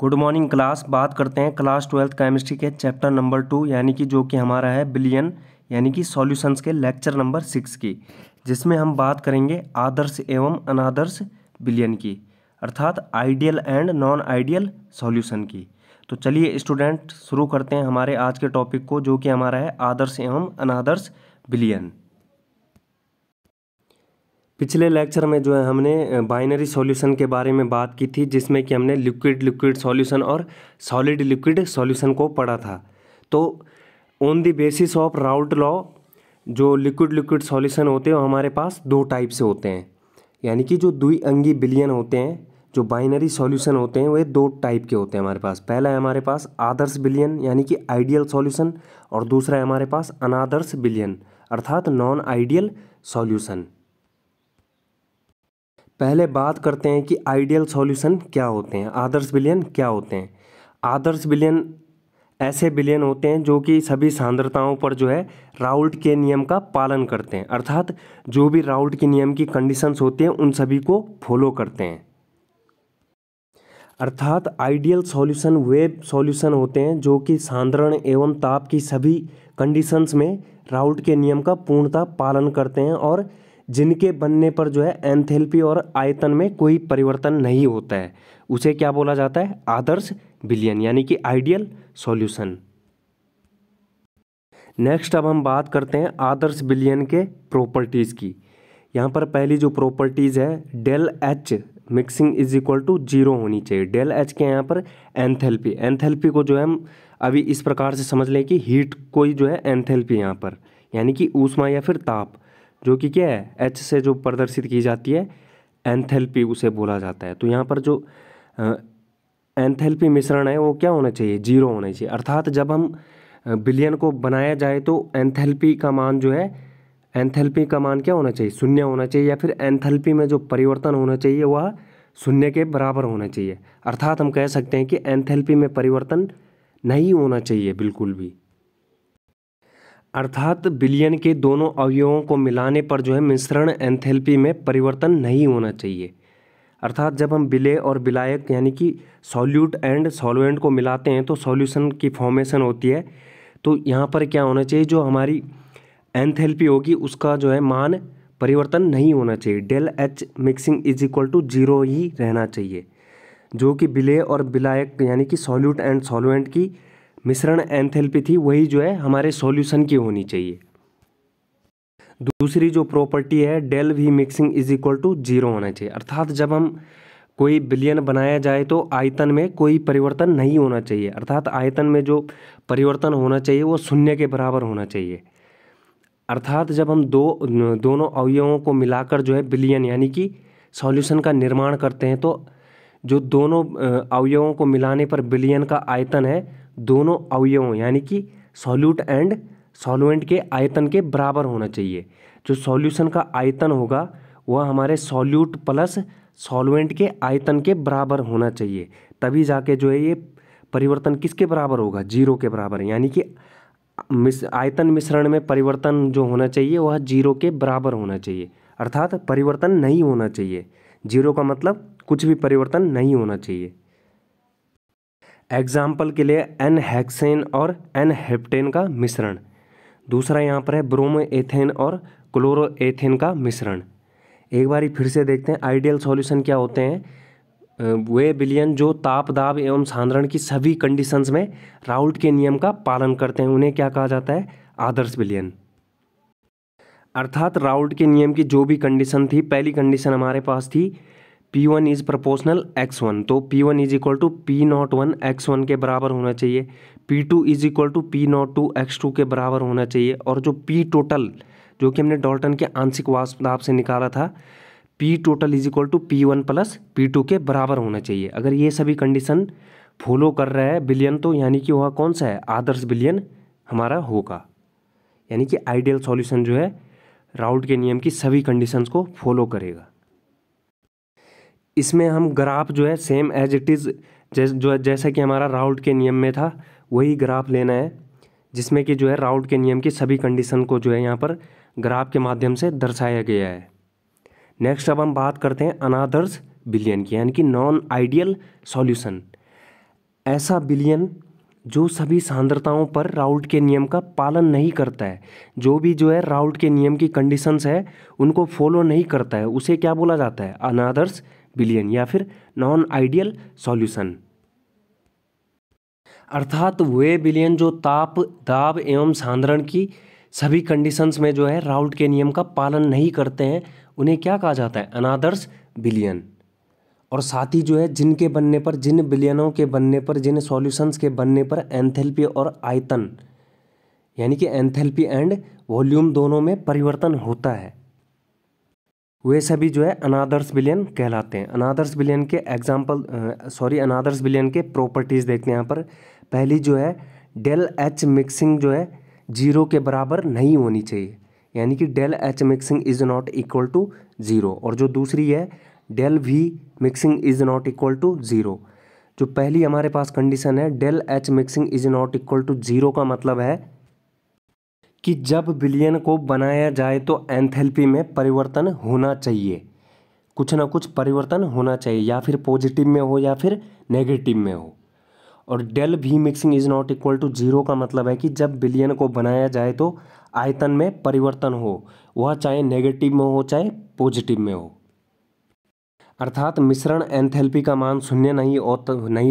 Good morning class. बात करते हैं क्लास 12th केमिस्ट्री के चैप्टर नंबर 2 यानी कि जो कि हमारा है बिलियन यानी कि सॉल्यूशंस के लेक्चर नंबर 6 की, जिसमें हम बात करेंगे आदर्श एवं अनादर्श बिलियन की, अर्थात ideal and non ideal solution की। तो चलिए स्टूडेंट शुरू करते हैं हमारे आज के टॉपिक को, जो कि हमारा है आदर्श एवं अनादर्श बिलियन। पिछले लेक्चर में जो है हमने बाइनरी सॉल्यूशन के बारे में बात की थी, जिसमें कि हमने लिक्विड लिक्विड सॉल्यूशन और सॉलिड लिक्विड सॉल्यूशन को पढ़ा था। तो on the basis of Raoult law जो लिक्विड लिक्विड सॉल्यूशन होते हैं वो हमारे पास दो टाइप से होते हैं, यानी कि जो द्विअंगी बिलियन होते हैं, जो बाइनरी सॉल्यूशन होते हैं वे दो टाइप के होते हैं हमारे पास। पहला है हमारे पास आदर्श बिलियन यानी कि आइडियल सॉल्यूशन, और दूसरा है हमारे पास अनादर्श बिलियन अर्थात नॉन आइडियल सॉल्यूशन। पहले बात करते हैं कि आइडियल सॉल्यूशन क्या होते हैं, आदर्श बिलियन क्या होते हैं। आदर्श बिलियन ऐसे बिलियन होते हैं जो कि सभी सांद्रताओं पर जो है राउल्ट के नियम का पालन करते हैं, अर्थात जो भी राउल्ट के नियम की कंडीशंस होती हैं उन सभी को फॉलो करते हैं। अर्थात आइडियल सॉल्यूशन वे सॉल्यूशन होते हैं जो कि सांद्रण एवं ताप की सभी कंडीशंस में राउल्ट के नियम का पूर्णतः पालन करते हैं और जिनके बनने पर जो है एंथैल्पी और आयतन में कोई परिवर्तन नहीं होता है, उसे क्या बोला जाता है, आदर्श बिलियन यानी कि आइडियल सॉल्यूशन। नेक्स्ट अब हम बात करते हैं आदर्श बिलियन के प्रॉपर्टीज़ की। यहाँ पर पहली जो प्रॉपर्टीज़ है, del H mixing is equal to 0 होनी चाहिए। डेल एच के यहाँ पर एंथैल्पी, एंथैल्पी को जो है हम अभी इस प्रकार से समझ लें कि हीट कोई जो है एंथैल्पी यहाँ पर यानी कि ऊष्मा या फिर ताप, जो कि क्या है एच से जो प्रदर्शित की जाती है एंथैल्पी उसे बोला जाता है। तो यहाँ पर जो एंथैल्पी मिश्रण है वो क्या होना चाहिए, 0 होना चाहिए। अर्थात जब हम बिलियन को बनाया जाए तो एंथैल्पी का मान जो है, एंथैल्पी का मान क्या होना चाहिए, 0 होना चाहिए, या फिर एंथैल्पी में जो परिवर्तन होना चाहिए वह 0 के बराबर होना चाहिए। अर्थात हम कह सकते हैं कि एंथैल्पी में परिवर्तन नहीं होना चाहिए बिल्कुल भी। अर्थात बिलियन के दोनों अवयवों को मिलाने पर जो है मिश्रण एंथैल्पी में परिवर्तन नहीं होना चाहिए। अर्थात जब हम विलेय और विलायक यानी कि सॉल्यूट एंड सॉल्वेंट को मिलाते हैं तो सॉल्यूशन की फॉर्मेशन होती है। तो यहाँ पर क्या होना चाहिए, जो हमारी एंथैल्पी होगी उसका जो है मान परिवर्तन नहीं होना चाहिए। Del H mixing is equal to 0 ही रहना चाहिए। जो कि विलेय और विलायक यानी कि सॉल्यूट एंड सॉल्वेंट की मिश्रण एंथैल्पी थी वही जो है हमारे सॉल्यूशन की होनी चाहिए। दूसरी जो प्रॉपर्टी है, del V mixing is equal to 0 होना चाहिए। अर्थात जब हम कोई बिलियन बनाया जाए तो आयतन में कोई परिवर्तन नहीं होना चाहिए, अर्थात आयतन में जो परिवर्तन होना चाहिए वो 0 के बराबर होना चाहिए। अर्थात जब हम दोनों अवयवों को मिलाकर जो है बिलियन यानी कि सॉल्यूशन का निर्माण करते हैं तो जो दोनों अवयवों को मिलाने पर बिलियन का आयतन है दोनों अवयवों यानी कि सॉल्यूट एंड सॉल्वेंट के आयतन के बराबर होना चाहिए। जो सॉल्यूशन का आयतन होगा वह हमारे सॉल्यूट प्लस सॉल्वेंट के आयतन के बराबर होना चाहिए, तभी जाके जो है ये परिवर्तन किसके बराबर होगा, 0 के बराबर। यानी कि आयतन मिश्रण में परिवर्तन जो होना चाहिए वह 0 के बराबर होना चाहिए, अर्थात परिवर्तन नहीं होना चाहिए। 0 का मतलब कुछ भी परिवर्तन नहीं होना चाहिए। एग्जाम्पल के लिए एन हेक्सेन और एन हेप्टेन का मिश्रण। दूसरा यहाँ पर है ब्रोमो एथेन और क्लोरो एथेन का मिश्रण। एक बार फिर से देखते हैं आइडियल सॉल्यूशन क्या होते हैं। वे बिलियन जो ताप दाब एवं सांद्रण की सभी कंडीशंस में राउल्ट के नियम का पालन करते हैं उन्हें क्या कहा जाता है, आदर्श बिलियन। अर्थात राउल्ट के नियम की जो भी कंडीशन थी, पहली कंडीशन हमारे पास थी P1 इज प्रोपोर्शनल X1, तो P1 is equal to P01 X1 के बराबर होना चाहिए। P2 is equal to P02 X2 के बराबर होना चाहिए। और जो P टोटल जो कि हमने डॉल्टन के आंशिक वाष्प दाब से निकाला था, P total is equal to P1 plus P2 के बराबर होना चाहिए। अगर ये सभी कंडीशन फॉलो कर रहा है बिलियन तो यानी कि वह कौन सा है, आदर्श बिलियन हमारा होगा। यानी कि आइडियल सॉल्यूशन जो है राउल्ट के नियम की सभी कंडीशंस को फॉलो करेगा। इसमें हम ग्राफ जो है सेम एज इट इज़ जैसा कि हमारा राउल्ट के नियम में था वही ग्राफ लेना है, जिसमें कि जो है राउल्ट के नियम की सभी कंडीशन को जो है यहाँ पर ग्राफ के माध्यम से दर्शाया गया है। नेक्स्ट अब हम बात करते हैं अनादर्श बिलियन की, यानी कि नॉन आइडियल सॉल्यूशन। ऐसा विलयन जो सभी सांद्रताओं पर राउल्ट के नियम का पालन नहीं करता है, जो भी जो है राउल्ट के नियम की कंडीशंस है उनको फॉलो नहीं करता है, उसे क्या बोला जाता है? अनादर्श विलयन या फिर नॉन आइडियल सॉल्यूशन। अर्थात वे विलयन जो ताप, दाब एवं सांद्रण की सभी कंडीशंस में जो है राउल्ट के नियम का पालन नहीं करते हैं, उन्हें क्या कहा जाता है? अनादर्श विलयन। और साथ ही जो है जिनके बनने पर, जिन विलयनों के बनने पर, जिन सॉल्यूशंस के बनने पर एंथैल्पी और आयतन यानी कि एंथैल्पी एंड वॉल्यूम दोनों में परिवर्तन होता है, वे सभी जो है अनादर्श विलयन कहलाते हैं। अनादर्श विलयन के अनादर्श विलयन के प्रॉपर्टीज देखते हैं यहाँ पर। पहली जो है डेल एच मिक्सिंग जो है 0 के बराबर नहीं होनी चाहिए, यानी कि del H mixing is not equal to 0। और जो दूसरी है del V mixing is not equal to 0। जो पहली हमारे पास कंडीशन है del H mixing is not equal to 0 का मतलब है कि जब विलयन को बनाया जाए तो एंथैल्पी में परिवर्तन होना चाहिए, कुछ ना कुछ परिवर्तन होना चाहिए, या फिर पॉजिटिव में हो या फिर नेगेटिव में हो। और del V mixing is not equal to 0 का मतलब है कि जब विलयन को बनाया जाए तो आयतन में परिवर्तन हो, वह चाहे नेगेटिव में हो चाहे पॉजिटिव में हो। अर्थात मिश्रण एंथैल्पी का मान शून्य नहीं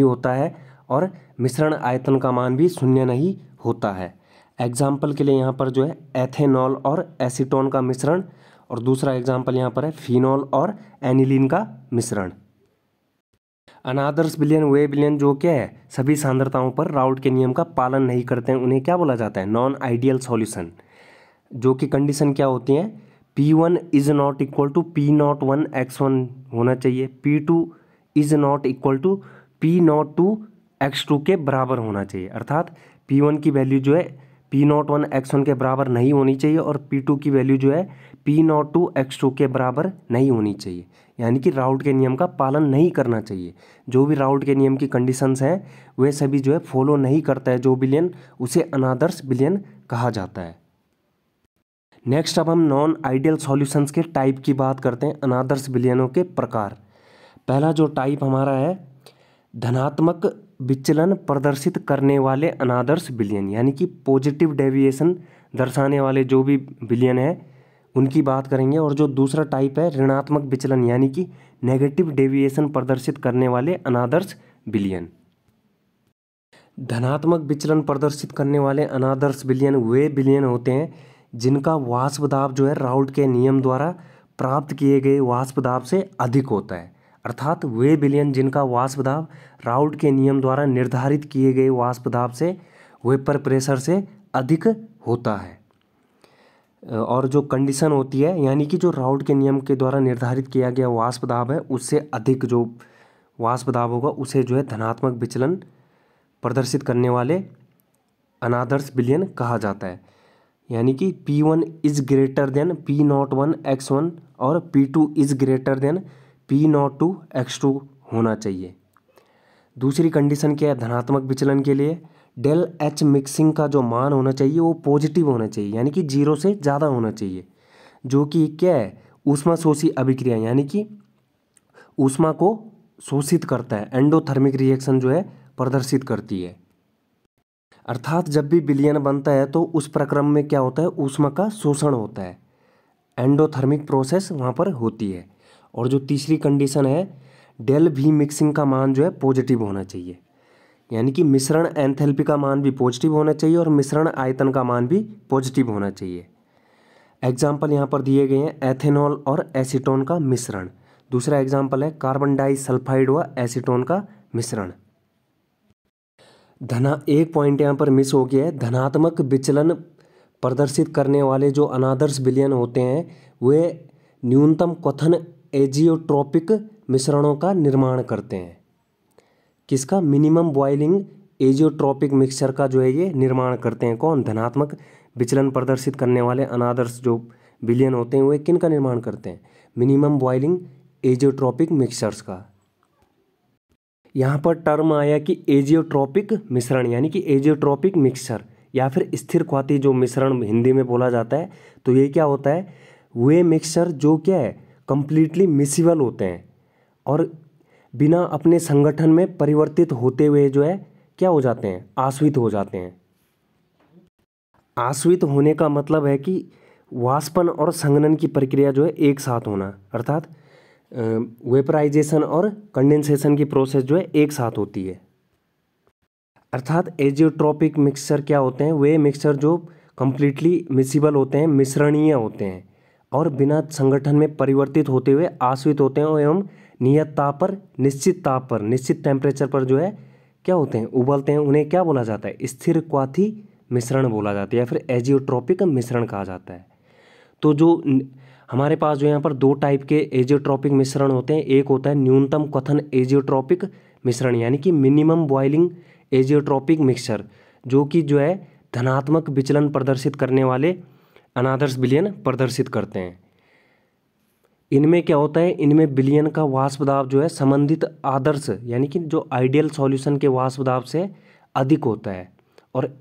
होता है और मिश्रण आयतन का मान भी शून्य नहीं होता है। एग्जाम्पल के लिए यहाँ पर जो है एथेनॉल और एसीटोन का मिश्रण, और दूसरा एग्जाम्पल यहाँ पर है फिनॉल और एनिलीन का मिश्रण। अनादर्श विलयन वे विलयन जो क्या है सभी सांद्रताओं पर राउल्ट के नियम का पालन नहीं करते हैं, उन्हें क्या बोला जाता है? Non ideal solution. जो कि कंडीशन क्या होती है? P1 is not equal to P01 x1 होना चाहिए, P2 is not equal to P02 x2 के बराबर होना चाहिए। अर्थात P1 की वैल्यू जो है P01 x1 के बराबर नहीं होनी चाहिए और P2 की वैल्यू जो है P02 x2 के बराबर नहीं होनी चाहिए, यानी कि राउल्ट के नियम का पालन नहीं करना चाहिए। जो भी राउल्ट के नियम की कंडीशंस हैं वे सभी जो है फॉलो नहीं करता है जो विलयन, उसे अनादर्श विलयन कहा जाता है। नेक्स्ट अब हम नॉन आइडियल सॉल्यूशंस के टाइप की बात करते हैं, अनादर्श विलयनों के प्रकार। पहला जो टाइप हमारा है धनात्मक विचलन प्रदर्शित करने वाले अनादर्श विलयन, यानी कि पॉजिटिव डेविएशन दर्शाने वाले जो भी विलयन है उनकी बात करेंगे। और जो दूसरा टाइप है ऋणात्मक विचलन यानी कि नेगेटिव डेविएशन प्रदर्शित करने वाले अनादर्श विलयन। धनात्मक विचलन प्रदर्शित करने वाले अनादर्श विलयन वे विलयन होते हैं जिनका वाष्प दाब जो है राउल्ट के नियम द्वारा प्राप्त किए गए वाष्प दाब से अधिक होता है। अर्थात वे विलयन जिनका वाष्प दाब राउल्ट के नियम द्वारा निर्धारित किए गए वाष्प दाब से वेपर प्रेशर से अधिक होता है। और जो कंडीशन होती है यानी कि जो राउल्ट के नियम के द्वारा निर्धारित किया गया वाष्प दाब है उससे अधिक जो वाष्प दाब होगा उसे जो है धनात्मक विचलन प्रदर्शित करने वाले अनादर्श विलयन कहा जाता है। यानी कि P1 is greater than P01 x1 और P2 is greater than P02 x2 होना चाहिए। दूसरी कंडीशन क्या है धनात्मक विचलन के लिए? डेल एच मिक्सिंग का जो मान होना चाहिए वो पॉजिटिव होना चाहिए, यानी कि 0 से ज़्यादा होना चाहिए, जो कि क्या है ऊष्मा शोषी अभिक्रिया यानी कि ऊष्मा को शोषित करता है, एंडोथर्मिक रिएक्शन जो है प्रदर्शित करती है। अर्थात जब भी विलयन बनता है तो उस प्रक्रम में क्या होता है ऊष्मा का शोषण होता है, एंडोथर्मिक प्रोसेस वहाँ पर होती है। और जो तीसरी कंडीशन है डेल वी मिक्सिंग का मान जो है पॉजिटिव होना चाहिए, यानी कि मिश्रण एंथैल्पी का मान भी पॉजिटिव होना चाहिए और मिश्रण आयतन का मान भी पॉजिटिव होना चाहिए। एग्जाम्पल यहाँ पर दिए गए हैं एथेनॉल और एसीटोन का मिश्रण। दूसरा एग्जाम्पल है कार्बन डाइसल्फाइड व एसीटोन का मिश्रण। एक पॉइंट यहाँ पर मिस हो गया है, धनात्मक विचलन प्रदर्शित करने वाले जो अनादर्श विलयन होते हैं वे न्यूनतम क्वथन एजियोट्रोपिक मिश्रणों का निर्माण करते हैं। किसका? मिनिमम बॉइलिंग एजियोट्रोपिक मिक्सचर का जो है ये निर्माण करते हैं। कौन? धनात्मक विचलन प्रदर्शित करने वाले अनादर्श जो विलयन होते हैं वे किन का निर्माण करते हैं? मिनिमम बॉइलिंग एजियोट्रोपिक मिक्सचर्स का। यहाँ पर टर्म आया कि एजियोट्रोपिक मिश्रण यानी कि एजियोट्रोपिक मिक्सचर या फिर स्थिर ख्वाती जो मिश्रण हिंदी में बोला जाता है। तो ये क्या होता है? वे मिक्सचर जो क्या है कंप्लीटली मिसिबल होते हैं और बिना अपने संगठन में परिवर्तित होते हुए जो है क्या हो जाते हैं, आश्वित हो जाते हैं। आश्वित होने का मतलब है कि वाष्पन और संघनन की प्रक्रिया जो है एक साथ होना, अर्थात वेपराइजेशन और कंडेंसेशन की प्रोसेस जो है एक साथ होती है। अर्थात एजियोट्रॉपिक मिक्सचर क्या होते हैं, वे मिक्सचर जो कंप्लीटली मिसिबल होते हैं, मिश्रणीय होते हैं और बिना संगठन में परिवर्तित होते हुए आश्रित होते हैं एवं नियत ताप पर, निश्चित ताप पर, निश्चित टेम्परेचर पर जो है क्या होते हैं, उबलते हैं। उन्हें क्या बोला जाता है, स्थिर क्वाथी मिश्रण बोला जाता है या फिर एजियोट्रॉपिक मिश्रण कहा जाता है। तो जो हमारे पास जो यहाँ पर दो टाइप के एजियोट्रॉपिक मिश्रण होते हैं, एक होता है न्यूनतम क्वथन एजियोट्रॉपिक मिश्रण यानी कि मिनिमम बॉइलिंग एजियोट्रॉपिक मिक्सचर, जो कि जो है धनात्मक विचलन प्रदर्शित करने वाले अनादर्श विलयन प्रदर्शित करते हैं। इनमें क्या होता है, इनमें विलयन का वाष्प दाब जो है संबंधित आदर्श यानी कि जो आइडियल सॉल्यूशन के वाष्प दाब से अधिक होता है और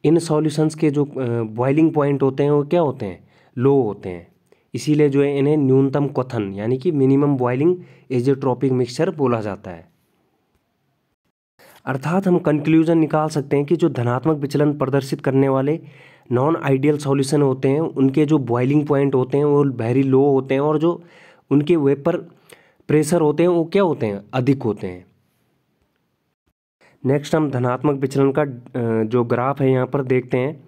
इन सॉल्यूशंस के जो बॉइलिंग पॉइंट होते हैं वो क्या होते हैं, लो होते हैं। इसीलिए जो है इन्हें न्यूनतम क्वथन यानी कि मिनिमम बॉइलिंग एजियोट्रॉपिक मिक्सचर बोला जाता है। अर्थात हम कंक्लूजन निकाल सकते हैं कि जो धनात्मक विचलन प्रदर्शित करने वाले नॉन आइडियल सॉल्यूशन होते हैं उनके जो बॉइलिंग पॉइंट होते हैं वो वेरी लो होते हैं और जो उनके वेपर प्रेशर होते हैं वो क्या होते हैं, अधिक होते हैं। नेक्स्ट हम धनात्मक विचलन का जो ग्राफ है यहाँ पर देखते हैं।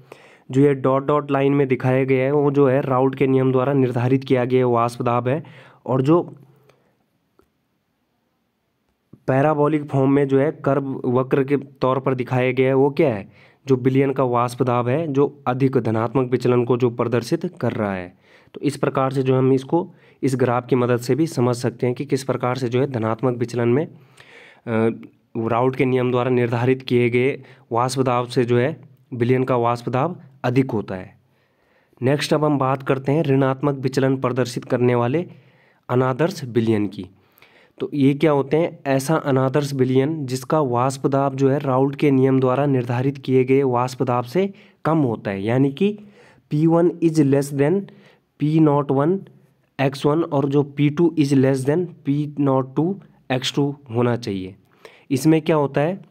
जो ये डॉट डॉट लाइन में दिखाया गया है वो जो है राउट के नियम द्वारा निर्धारित किया गया वाष्प दाब है और जो पैराबोलिक फॉर्म में जो है कर्व वक्र के तौर पर दिखाया गया है वो क्या है, जो विलयन का वाष्प दाब है जो अधिक धनात्मक विचलन को जो प्रदर्शित कर रहा है। तो इस प्रकार से जो हम इसको इस ग्राफ की मदद से भी समझ सकते हैं कि किस प्रकार से जो है धनात्मक विचलन में राउट के नियम द्वारा निर्धारित किए गए वाष्प दाब से जो है विलयन का वाष्प दाब अधिक होता है। नेक्स्ट अब हम बात करते हैं ऋणात्मक विचलन प्रदर्शित करने वाले अनादर्श विलयन की। तो ये क्या होते हैं, ऐसा अनादर्श विलयन जिसका वाष्प दाब जो है राउट के नियम द्वारा निर्धारित किए गए वाष्प दाब से कम होता है, यानी कि P1 is less than P01 x1 और जो P2 is less than P02 x2 होना चाहिए। इसमें क्या होता है,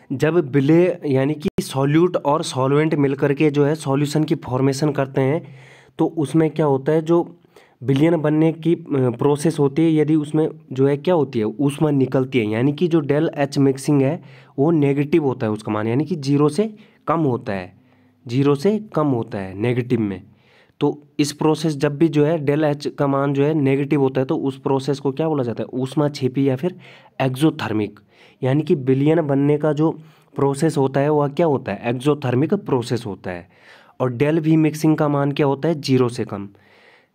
जब विलय यानी कि सॉल्यूट और सॉल्वेंट मिलकर के जो है सॉल्यूशन की फॉर्मेशन करते हैं तो उसमें क्या होता है, जो विलयन बनने की प्रोसेस होती है, यदि उसमें जो है क्या होती है ऊष्मा निकलती है, यानी कि जो डेल एच मिक्सिंग है वो नेगेटिव होता है उसका मान, यानी कि 0 से कम होता है, 0 से कम होता है नेगेटिव में। तो इस प्रोसेस जब भी जो है डेल एच का मान जो है नेगेटिव होता है तो उस प्रोसेस को क्या बोला जाता है, ऊष्माक्षेपी या फिर एक्सोथर्मिक, यानी कि विलयन बनने का जो प्रोसेस होता है वह क्या होता है, एक्सोथर्मिक प्रोसेस होता है। और डेल वी मिक्सिंग का मान क्या होता है, 0 से कम,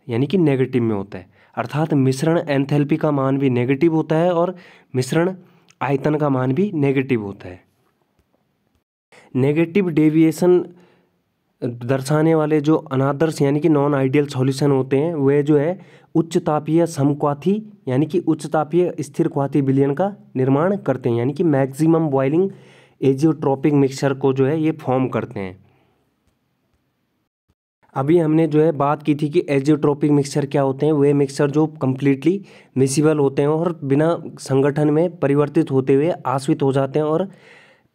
यानी कि नेगेटिव में होता है। अर्थात मिश्रण एंथैल्पी का मान भी नेगेटिव होता है और मिश्रण आयतन का मान भी नेगेटिव होता है। नेगेटिव डेविएशन दर्शाने वाले जो अनादर्श यानी कि नॉन आइडियल सॉल्यूशन होते हैं वे जो है उच्च तापीय समक्वाथी यानी कि उच्च तापीय स्थिर क्वाथी विलयन का निर्माण करते हैं, यानी कि मैक्सिमम बॉइलिंग एजियोट्रॉपिक मिक्सचर को जो है ये फॉर्म करते हैं। अभी हमने जो है बात की थी कि एजियोट्रॉपिक मिक्सचर क्या होते हैं, वे मिक्सचर जो कम्प्लीटली मिसिबल होते हैं और बिना संगठन में परिवर्तित होते हुए आश्रित हो जाते हैं और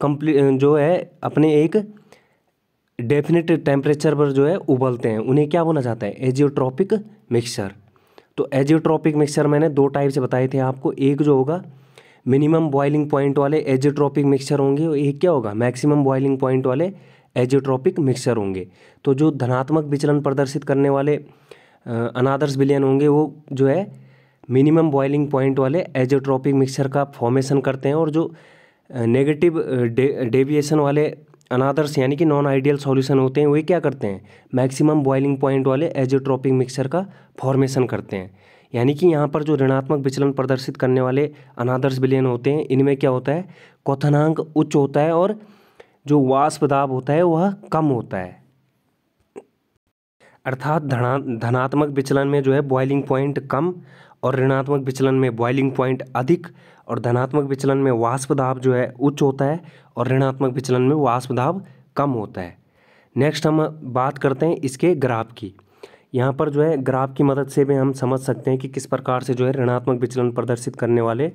जो है अपने एक डेफिनेट टेम्परेचर पर जो है उबलते हैं, उन्हें क्या बोला जाता है, एजियोट्रॉपिक मिक्सचर। तो एजियोट्रॉपिक मिक्सचर मैंने दो टाइप से बताए थे आपको, एक जो होगा मिनिमम बॉइलिंग पॉइंट वाले एजियोट्रॉपिक मिक्सचर होंगे और एक क्या होगा मैक्सिमम बॉइलिंग पॉइंट वाले एजियोट्रॉपिक मिक्सचर होंगे। तो जो धनात्मक विचलन प्रदर्शित करने वाले अनादर्श विलयन होंगे वो जो है मिनिमम बॉइलिंग पॉइंट वाले एजियोट्रॉपिक मिक्सचर का फॉर्मेशन करते हैं और जो नेगेटिव डेविएशन वाले अनादर्श यानी कि नॉन आइडियल सॉल्यूशन होते हैं वे क्या करते हैं, मैक्सिमम बॉइलिंग पॉइंट वाले एजियोट्रॉपिक मिक्सचर का फॉर्मेशन करते हैं। यानी कि यहाँ पर जो ऋणात्मक विचलन प्रदर्शित करने वाले अनादर्श विलयन होते हैं इनमें क्या होता है, क्वथनांक उच्च होता है और जो वाष्प दाब होता है वह कम होता है। अर्थात धनात्मक विचलन में जो है बॉइलिंग पॉइंट कम और ऋणात्मक विचलन में बॉइलिंग पॉइंट अधिक, और धनात्मक विचलन में वाष्प दाब जो है उच्च होता है और ऋणात्मक विचलन में वाष्प दाब कम होता है। नेक्स्ट हम बात करते हैं इसके ग्राफ की। यहाँ पर जो है ग्राफ की मदद से भी हम समझ सकते हैं कि किस प्रकार से जो है ऋणात्मक विचलन प्रदर्शित करने वाले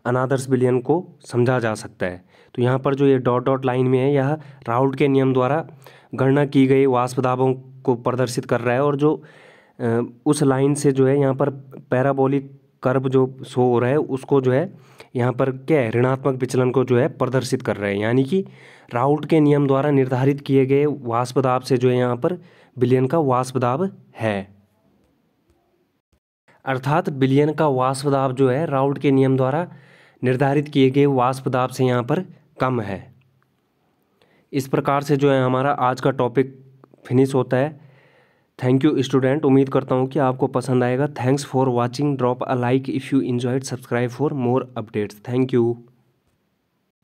अनादर्स विलयन को समझा जा सकता है। तो यहाँ पर जो ये डॉट डॉट लाइन में है, यह राउल्ट के नियम द्वारा गणना की गई वाष्प दाबों को प्रदर्शित कर रहा है, और जो उस लाइन से जो है यहाँ पर पैराबोलिक कर्व जो शो हो रहा है उसको जो है यहाँ पर क्या है, ऋणात्मक विचलन को जो है प्रदर्शित कर रहे हैं। यानी कि राउल्ट के नियम द्वारा निर्धारित किए गए वाष्प दाब से जो है यहाँ पर विलयन का वाष्प दाब है, अर्थात विलयन का वाष्प दाब जो है राउल्ट के नियम द्वारा निर्धारित किए गए वाष्प दाब से यहाँ पर कम है। इस प्रकार से जो है हमारा आज का टॉपिक फिनिश होता है। थैंक यू स्टूडेंट, उम्मीद करता हूँ कि आपको पसंद आएगा। Thanks for watching, drop a like if you enjoyed, subscribe for more updates. Thank you.